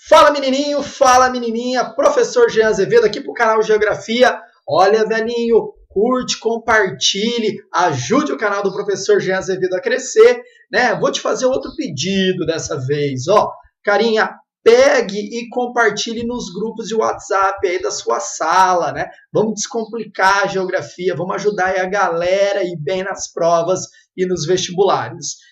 Fala menininho, fala menininha, professor Jean Azevedo aqui pro canal Geografia. Olha, velhinho, curte, compartilhe, ajude o canal do professor Jean Azevedo a crescer, né? Vou te fazer outro pedido dessa vez, ó. Carinha, pegue e compartilhe nos grupos de WhatsApp aí da sua sala, né? Vamos descomplicar a geografia, vamos ajudar aí a galera a ir bem nas provas e nos vestibulares.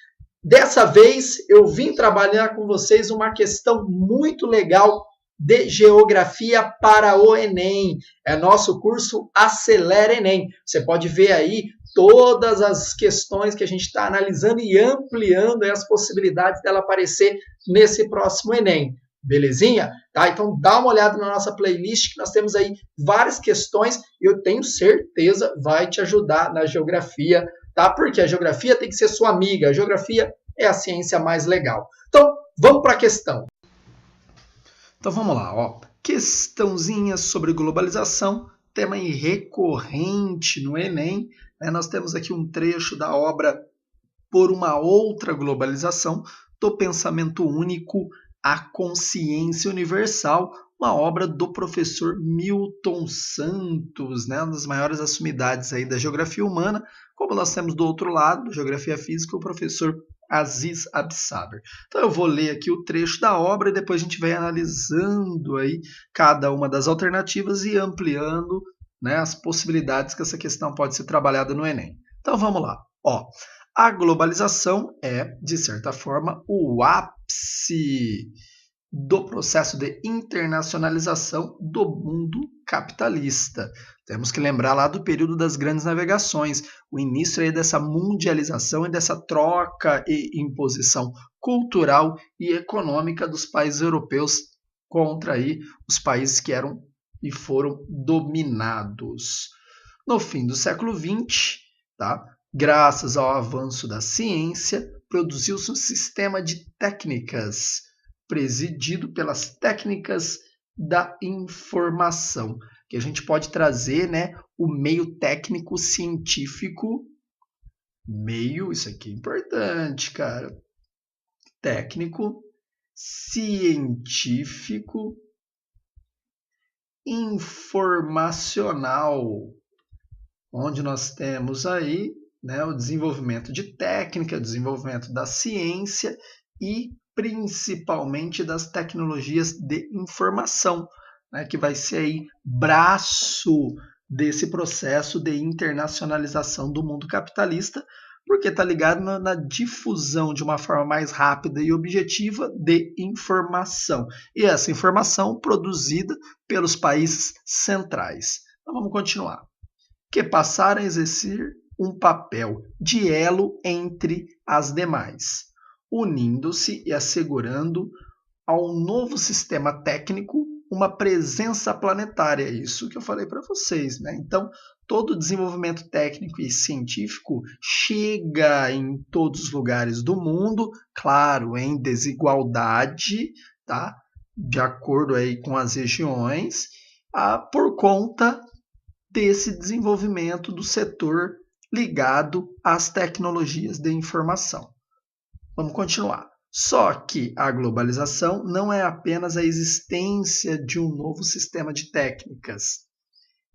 Dessa vez, eu vim trabalhar com vocês uma questão muito legal de geografia para o Enem. É nosso curso Acelera Enem. Você pode ver aí todas as questões que a gente está analisando e ampliando as possibilidades dela aparecer nesse próximo Enem. Belezinha? Tá? Então dá uma olhada na nossa playlist, que nós temos aí várias questões e eu tenho certeza vai te ajudar na geografia, tá? Porque a geografia tem que ser sua amiga, a geografia é a ciência mais legal. Então, vamos para a questão. Então, vamos lá, ó. Questãozinha sobre globalização, tema recorrente no Enem. Né? Nós temos aqui um trecho da obra Por uma Outra Globalização, do Pensamento Único à Consciência Universal, uma obra do professor Milton Santos, né? Uma das maiores sumidades aí da geografia humana, como nós temos do outro lado, geografia física, o professor Aziz Absaber. Então eu vou ler aqui o trecho da obra e depois a gente vai analisando aí cada uma das alternativas e ampliando, né, as possibilidades que essa questão pode ser trabalhada no Enem. Então vamos lá. Ó, a globalização é, de certa forma, o ápice do processo de internacionalização do mundo capitalista. Temos que lembrar lá do período das grandes navegações, o início aí dessa mundialização e dessa troca e imposição cultural e econômica dos países europeus contra aí os países que eram e foram dominados. No fim do século XX, tá? Graças ao avanço da ciência, produziu-se um sistema de técnicas presidido pelas técnicas da informação, que a gente pode trazer, né, o meio técnico científico, isso aqui é importante, cara, técnico, científico, informacional, onde nós temos aí, né, o desenvolvimento de técnica, o desenvolvimento da ciência e principalmente das tecnologias de informação, né, que vai ser aí braço desse processo de internacionalização do mundo capitalista, porque está ligado na difusão de uma forma mais rápida e objetiva de informação. E essa informação produzida pelos países centrais. Então vamos continuar. Que passaram a exercer um papel de elo entre as demais, unindo-se e assegurando ao novo sistema técnico uma presença planetária. Isso que eu falei para vocês, né? Então, todo o desenvolvimento técnico e científico chega em todos os lugares do mundo, claro, em desigualdade, tá? De acordo aí com as regiões, por conta desse desenvolvimento do setor ligado às tecnologias de informação. Vamos continuar. Só que a globalização não é apenas a existência de um novo sistema de técnicas.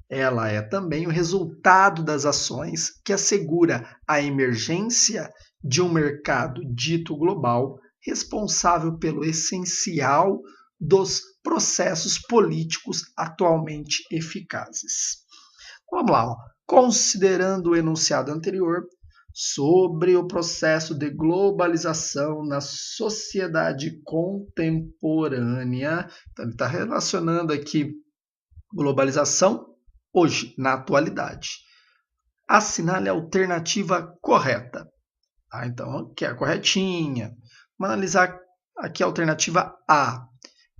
Ela é também o resultado das ações que assegura a emergência de um mercado dito global, responsável pelo essencial dos processos políticos atualmente eficazes. Vamos lá, ó. Considerando o enunciado anterior, sobre o processo de globalização na sociedade contemporânea. Então, ele está relacionando aqui globalização hoje, na atualidade. Assinale a alternativa correta. Tá? Então, que é a corretinha. Vamos analisar aqui a alternativa A.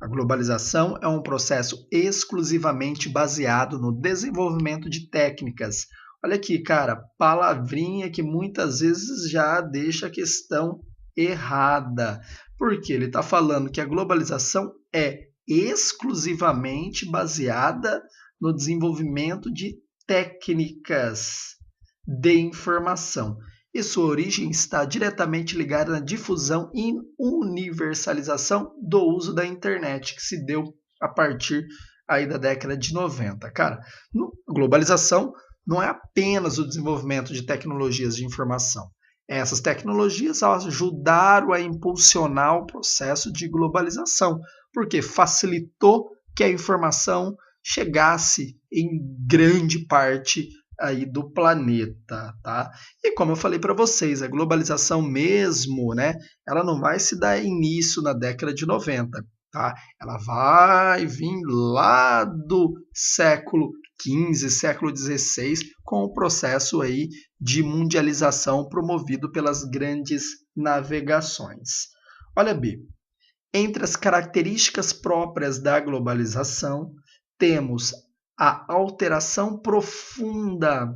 A globalização é um processo exclusivamente baseado no desenvolvimento de técnicas. Olha aqui, cara, palavrinha que muitas vezes já deixa a questão errada. Porque ele está falando que a globalização é exclusivamente baseada no desenvolvimento de técnicas de informação. e sua origem está diretamente ligada na difusão e universalização do uso da internet, que se deu a partir aí da década de 90. Cara, globalização não é apenas o desenvolvimento de tecnologias de informação. Essas tecnologias ajudaram a impulsionar o processo de globalização, porque facilitou que a informação chegasse em grande parte aí do planeta, tá? E como eu falei para vocês, a globalização mesmo, né, ela não vai se dar início na década de 90, tá? Ela vai vir lá do século XV, século XVI, com o processo aí de mundialização promovido pelas grandes navegações. Olha, B, entre as características próprias da globalização, temos a alteração profunda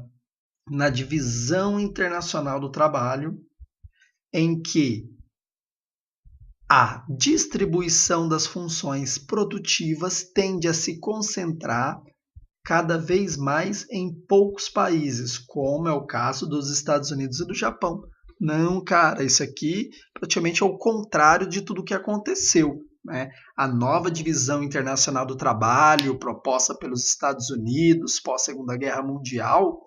na divisão internacional do trabalho, em que a distribuição das funções produtivas tende a se concentrar cada vez mais em poucos países, como é o caso dos Estados Unidos e do Japão. Não, cara, isso aqui praticamente é o contrário de tudo o que aconteceu, né? A nova divisão internacional do trabalho proposta pelos Estados Unidos pós-Segunda Guerra Mundial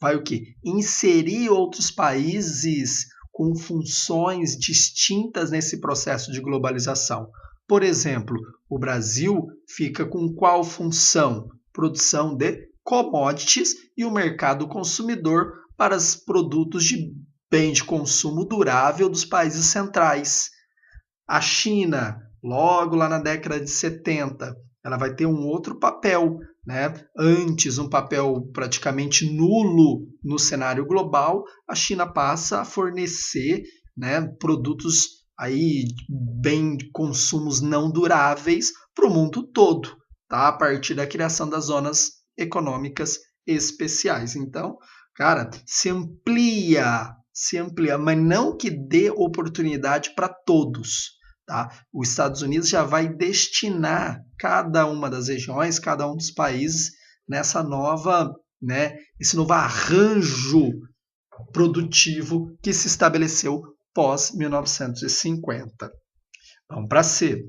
vai o quê? Inserir outros países com funções distintas nesse processo de globalização. Por exemplo, o Brasil fica com qual função? Produção de commodities e o mercado consumidor para os produtos de bem de consumo durável dos países centrais. A China, logo lá na década de 70, ela vai ter um outro papel, né? Antes, um papel praticamente nulo no cenário global, a China passa a fornecer, né, produtos aí, bem de consumos não duráveis para o mundo todo, tá? A partir da criação das zonas econômicas especiais. Então, cara, se amplia, mas não que dê oportunidade para todos. Tá? Os Estados Unidos já vai destinar cada uma das regiões, cada um dos países, nessa nova, né, esse novo arranjo produtivo que se estabeleceu pós-1950. Vamos para C.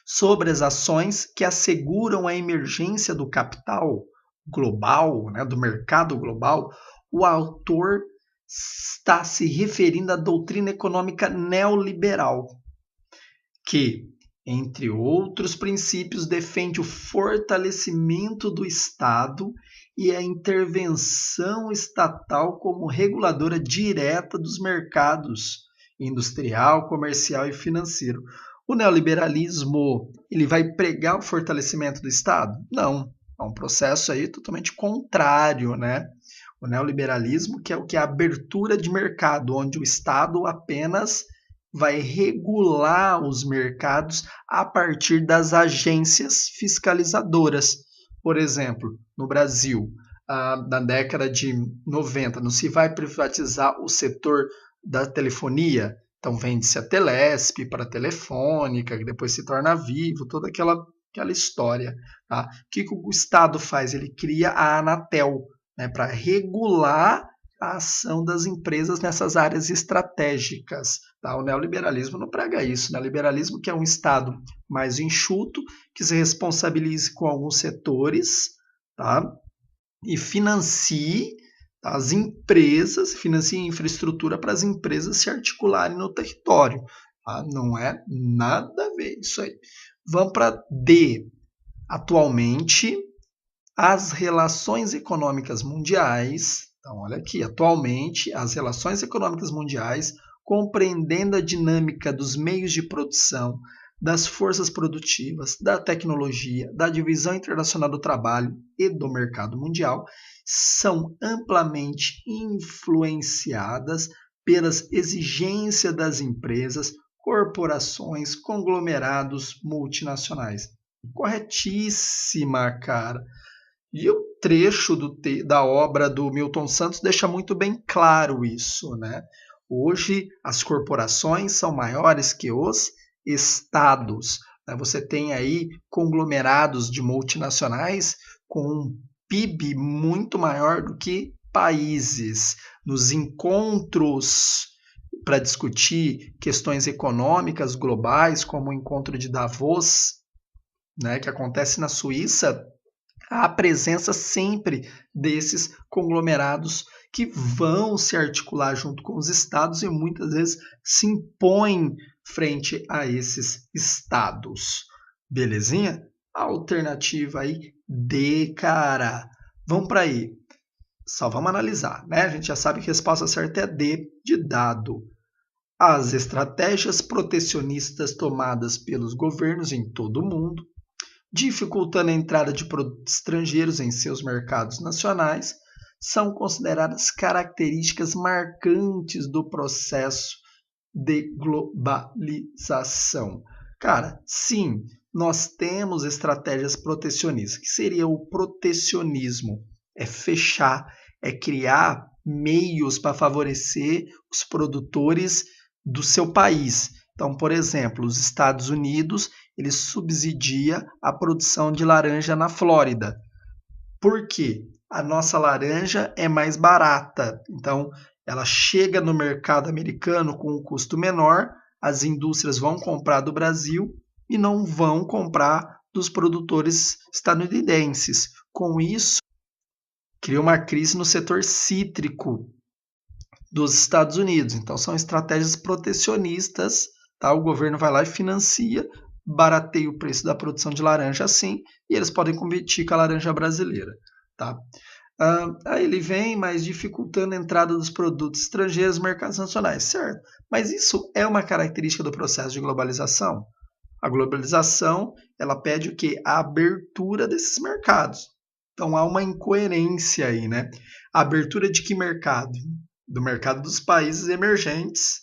Sobre as ações que asseguram a emergência do capital global, né, do mercado global, o autor está se referindo à doutrina econômica neoliberal, que, entre outros princípios, defende o fortalecimento do Estado e a intervenção estatal como reguladora direta dos mercados industrial, comercial e financeiro. O neoliberalismo, ele vai pregar o fortalecimento do Estado? Não, é um processo aí totalmente contrário, né? O neoliberalismo, que é o que é a abertura de mercado, onde o Estado apenas vai regular os mercados a partir das agências fiscalizadoras. Por exemplo, no Brasil, na década de 90, não se vai privatizar o setor da telefonia, então vende-se a Telesp para a Telefônica, que depois se torna Vivo, toda aquela história. Tá? O que o Estado faz? Ele cria a Anatel, né, para regular a ação das empresas nessas áreas estratégicas. Tá? O neoliberalismo não prega isso. O neoliberalismo que é um Estado mais enxuto, que se responsabilize com alguns setores, tá? E financie as empresas, financie infraestrutura para as empresas se articularem no território. Tá? Não é nada a ver isso aí. Vamos para D. Atualmente, as relações econômicas mundiais. Então, olha aqui, atualmente, as relações econômicas mundiais, compreendendo a dinâmica dos meios de produção, das forças produtivas, da tecnologia, da divisão internacional do trabalho e do mercado mundial, são amplamente influenciadas pelas exigências das empresas, corporações, conglomerados multinacionais. Corretíssima, cara. E o trecho da obra do Milton Santos deixa muito bem claro isso, né? Hoje, as corporações são maiores que os estados. Né? Você tem aí conglomerados de multinacionais com um PIB muito maior do que países, nos encontros para discutir questões econômicas globais, como o encontro de Davos, né, que acontece na Suíça, há a presença sempre desses conglomerados que vão se articular junto com os estados e muitas vezes se impõem frente a esses estados. Belezinha? Alternativa aí D, cara. Vamos para aí. Só vamos analisar, né? A gente já sabe que a resposta certa é D, de dado. As estratégias protecionistas tomadas pelos governos em todo o mundo, dificultando a entrada de produtos estrangeiros em seus mercados nacionais, são consideradas características marcantes do processo de globalização. Cara, sim, nós temos estratégias protecionistas. O que seria o protecionismo? É fechar, é criar meios para favorecer os produtores do seu país. Então, por exemplo, os Estados Unidos, ele subsidia a produção de laranja na Flórida. Por quê? A nossa laranja é mais barata. Então, ela chega no mercado americano com um custo menor, as indústrias vão comprar do Brasil e não vão comprar dos produtores estadunidenses. Com isso, cria uma crise no setor cítrico dos Estados Unidos. Então, são estratégias protecionistas, tá? O governo vai lá e financia, barateia o preço da produção de laranja assim, e eles podem competir com a laranja brasileira, tá? Aí ele vem, mas dificultando a entrada dos produtos estrangeiros nos mercados nacionais, certo? Mas isso é uma característica do processo de globalização. A globalização, ela pede o quê? A abertura desses mercados. Então, há uma incoerência aí, né? A abertura de que mercado? Do mercado dos países emergentes,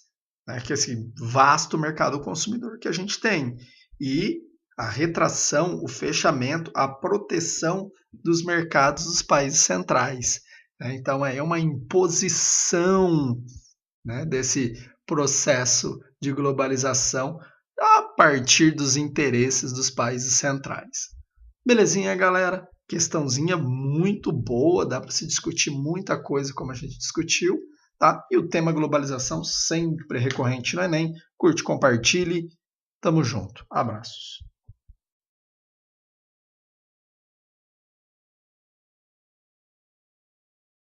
né? Que é esse vasto mercado consumidor que a gente tem. E a retração, o fechamento, a proteção dos mercados dos países centrais. Né? Então, é uma imposição, né, desse processo de globalização a partir dos interesses dos países centrais. Belezinha, galera? Questãozinha muito boa, dá para se discutir muita coisa como a gente discutiu, tá? E o tema globalização sempre recorrente no Enem. Curte, compartilhe. Tamo junto. Abraços.